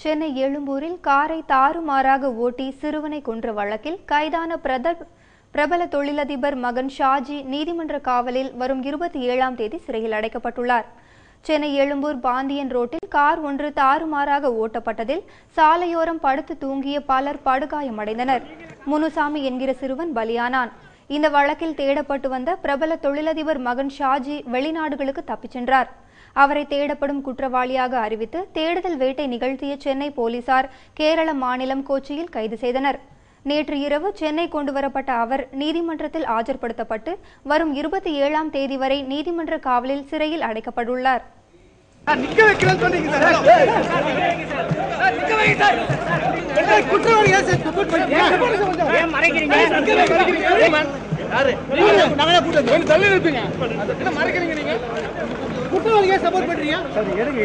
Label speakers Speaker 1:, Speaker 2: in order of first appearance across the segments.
Speaker 1: சென்னை எழும்பூரில் காரை தாறுமாறாக ஓட்டி சிறுவனை கொன்ற வழக்கில் கைதான பிரபல தொழிலதிபர் மகன் ஷாஜி நீதிமன்ற காவலில் வரும் 27ஆம் தேதி சிறையில் அடைக்கப்பட்டுள்ளார். சென்னை எழும்பூர் பாந்தியன் ரோட்டில் கார் ஒன்று தாறுமாறாக ஓட்டப்பட்டதில் சாலையோரம் படுத்து தூங்கிய பலர் படுகாயமடைந்தனர். முனுசாமி என்கிற சிறுவன் பலியானான். இந்த வழக்கில் தேடப்பட்டு வந்த பிரபல தொழிலதிபர் மகன் ஷாஜி வெளிநாடுகளுக்கு தப்பிச் சென்றார். அவரை தேடப்படும் குற்றவாளியாக அறிவித்து தேடுதல் வேட்டை நிகழ்த்திய சென்னை போலீசார் கேரள மாநிலம் கொச்சியில் கைது செய்தனர். நேற்று இரவு சென்னை கொண்டுவரப்பட்ட அவர் நீதிமன்றத்தில் ஆஜர்படுத்தப்பட்டு வரும் 27ஆம் தேதி வரை நீதிமன்ற காவலில் சிறையில் அடைக்கப்பட்டுள்ளார்.
Speaker 2: குற்றவாளியை சப்போர்ட் பண்றீங்க சார்? எடுங்க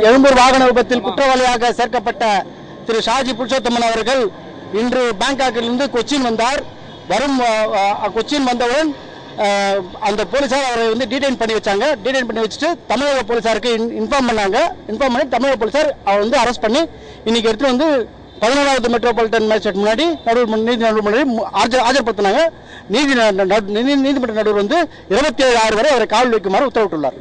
Speaker 3: எழும்பூர் வாகன விபத்தில் குற்றவாளியாக சேர்க்கப்பட்ட திரு ஷாஜி புருஷோத்தமன் அவர்கள் இன்று பாங்காக்கிலிருந்து கொச்சின் வந்தார். கொச்சின் வந்தவுடன் அந்த போலீசார் அவரை டீடைன் பண்ணி வச்சாங்க. டீடைன் பண்ணி வச்சுட்டு தமிழக போலீசாருக்கு இன்ஃபார்ம் பண்ணி தமிழக போலீசார் அவர் அரெஸ்ட் பண்ணி இன்னைக்கு எடுத்துட்டு 11வது மெட்ரோபாலிட்டன் மேஜிஸ்ட்ரேட் முன்னாடி நீதி நடுவர் முன்னாடி ஆஜர்படுத்தினாங்க. நீதிமன்ற நடுவர் 27/6 வரை அவரை காவல் வைக்குமாறு உத்தரவிட்டுள்ளார்.